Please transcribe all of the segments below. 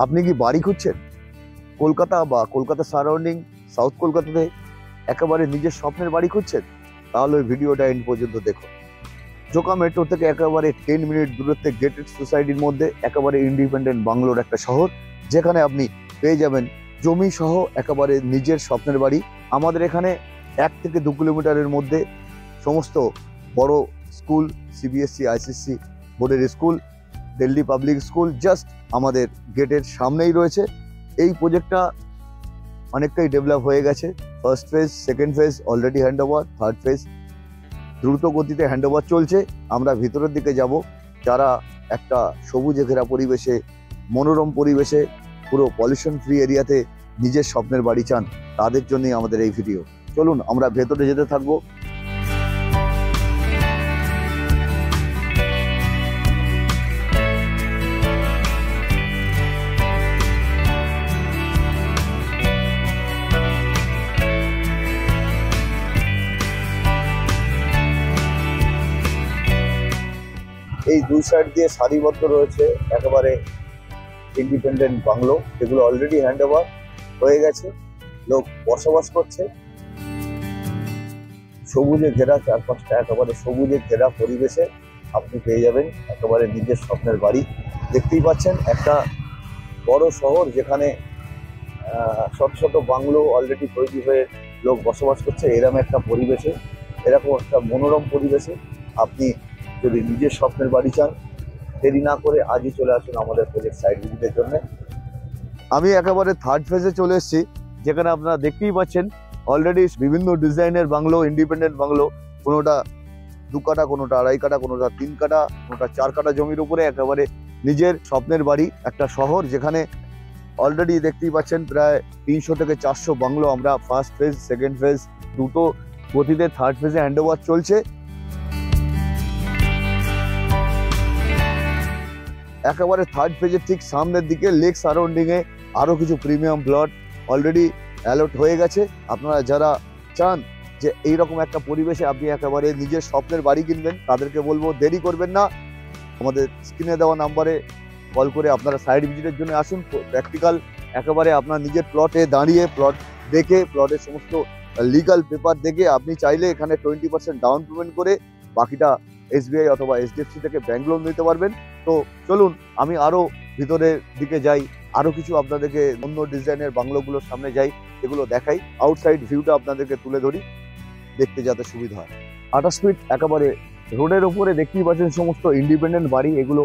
আপনি কি বাড়ি খুঁজছেন কলকাতা বা কলকাতা সারাউন্ডিং সাউথ কলকাতাতে একেবারে নিজের স্বপ্নের বাড়ি খুঁজছেন? তাহলে ওই ভিডিওটা এন্ড পর্যন্ত দেখুন। জোকা মেট্রো থেকে একেবারে 10 মিনিট দূরত্বে গেটেড সোসাইটির মধ্যে একেবারে ইন্ডিপেন্ডেন্ট বাংলোর একটা শহর, যেখানে আপনি পেয়ে যাবেন জমি সহ একেবারে নিজের স্বপ্নের বাড়ি। আমাদের এখানে 1 থেকে 2 কিলোমিটারের মধ্যে সমস্ত বড় স্কুল, সিবিএসসি, আইসিএসসি বোর্ডের school, Delhi public school just আমাদের গেটের সামনেই রয়েছে। এই প্রজেক্টটা অনেকটাই ডেভেলপ হয়ে গেছে। First phase, second phase already hand over, third phase দ্রুত গতিতে হ্যান্ড ওভার চলছে। আমরা ভিতরের দিকে যাব। যারা একটা সবুজে ঘেরা পরিবেশে, মনোরম পরিবেশে, পুরো পলিউশন ফ্রি এরিয়াতে নিজের স্বপ্নের বাড়ি চান, তাদের জন্যই আমাদের এই ভিডিও। চলুন আমরা ভেতরে যেতে থাকবো। এই দুই সাইড দিয়ে সারিবদ্ধ রয়েছে একেবারে ইন্ডিপেন্ডেন্ট বাংলো, যেগুলো অলরেডি হ্যান্ড ওভার হয়ে গেছে, লোক বসবাস করছে। সবুজে ঘেরা চারপাশটা, একেবারে সবুজে ঘেরা পরিবেশে আপনি পেয়ে যাবেন একেবারে নিজের স্বপ্নের বাড়ি। দেখতেই পাচ্ছেন একটা বড় শহর, যেখানে ছোট ছোট বাংলো অলরেডি তৈরি হয়ে লোক বসবাস করছে। এরকম একটা পরিবেশে, এরকম একটা মনোরম পরিবেশে আপনি যদি নিজের স্বপ্নের বাড়ি চান, দেরি না করে আজই চলে আসুন আমাদের প্রজেক্ট সাইট ভিজিটের জন্য। আমি একেবারে থার্ড ফেজে চলে এসেছি, যেখানে আপনারা দেখতেই পাচ্ছেন অলরেডি বিভিন্ন ডিজাইনের বাংলো, ইন্ডিপেন্ডেন্ট বাংলো, কোনোটা 2 কাঠা, কোনোটা 2.5 কাঠা, কোনোটা 3 কাঠা, কোনোটা 4 কাঠা জমির উপরে একেবারে নিজের স্বপ্নের বাড়ি। একটা শহর যেখানে অলরেডি দেখতেই পাচ্ছেন প্রায় 300 থেকে 400 বাংলো আমরা ফার্স্ট ফেজ, সেকেন্ড ফেজ দুটো গতিতে থার্ড ফেজে হ্যান্ড ওভার চলছে। একেবারে থার্ড ফেজের ঠিক সামনের দিকে লেক সারাউন্ডিং এ আরো কিছু প্রিমিয়াম প্লট অলরেডি অ্যালট হয়ে গেছে। আপনারা যারা চান যে এইরকম একটা পরিবেশে আপনি একেবারে নিজের স্বপ্নের বাড়ি কিনবেন, তাদেরকে বলবো দেরি করবেন না, আমাদের স্ক্রিনে দেওয়া নাম্বারে কল করে আপনারা সাইট ভিজিটের জন্য আসুন। প্র্যাকটিক্যাল একেবারে আপনার নিজের প্লটে দাঁড়িয়ে, প্লট দেখে, প্লটের সমস্ত লিগাল পেপার দেখে আপনি চাইলে এখানে 20% ডাউন পেমেন্ট করে বাকিটা SBI অথবা HDFC থেকে ব্যাংক লোন নিতে পারবেন। তো চলুন আমি আরো ভিতরের দিকে যাই, আরো কিছু আপনাদেরকে অন্য ডিজাইনের বাংলোগুলোর সামনে যাই, এগুলো দেখাই, আউটসাইড ভিউটা আপনাদেরকে তুলে ধরি, দেখতে যাতে সুবিধা হয়। 28 ফিট একেবারে রোডের উপরে দেখতেই পাচ্ছেন সমস্ত ইন্ডিপেন্ডেন্ট বাড়ি। এগুলো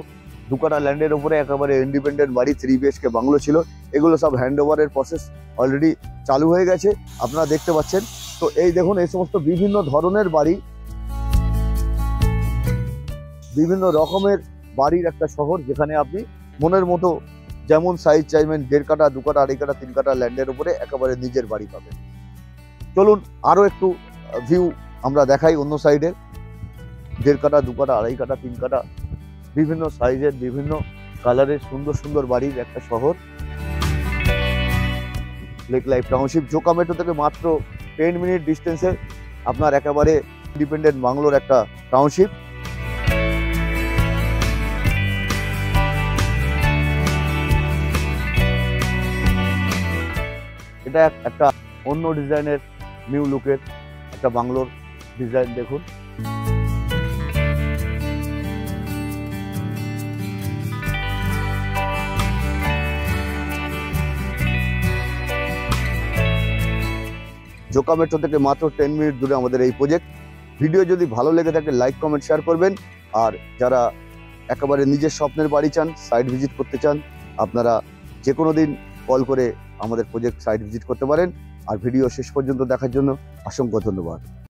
2 কাঠা ল্যান্ডের উপরে একেবারে ইন্ডিপেন্ডেন্ট বাড়ি, 3 BHK বাংলো ছিল। এগুলো সব হ্যান্ড ওভারের প্রসেস অলরেডি চালু হয়ে গেছে, আপনারা দেখতে পাচ্ছেন। তো এই দেখুন, এই সমস্ত বিভিন্ন ধরনের বাড়ি, বিভিন্ন রকমের বাড়ির একটা শহর, যেখানে আপনি মনের মতো যেমন সাইজ চাইবেন 1.5 কাঠা, 2 কাঠা, 2.5 কাঠা, 3 কাঠা ল্যান্ডের উপরে একেবারে নিজের বাড়ি পাবেন। চলুন আরো একটু ভিউ আমরা দেখাই অন্য সাইডের। 1.5 কাঠা, 2 কাঠা, 2.5 কাঠা, 3 কাঠা, বিভিন্ন সাইজের, বিভিন্ন কালারের সুন্দর সুন্দর বাড়ির একটা শহর। Lake life township Joka metro থেকে মাত্র 10 মিনিট ডিস্টেন্সে আপনার একেবারে ইন্ডিপেন্ডেন্ট বাংলোর একটা টাউনশিপ। এটা একটা অন্য ডিজাইনের নিউ লুকের একটা বাংলোর ডিজাইন দেখুন। জোকা মেট্রো থেকে মাত্র 10 মিনিট দূরে আমাদের এই প্রজেক্ট। ভিডিও যদি ভালো লেগে থাকে লাইক, কমেন্ট, শেয়ার করবেন। আর যারা একেবারে নিজের স্বপ্নের বাড়ি চান, সাইট ভিজিট করতে চান, আপনারা যে কোনো দিন কল করে আমাদের প্রজেক্ট সাইট ভিজিট করতে পারেন। আর ভিডিও শেষ পর্যন্ত দেখার জন্য অসংখ্য ধন্যবাদ।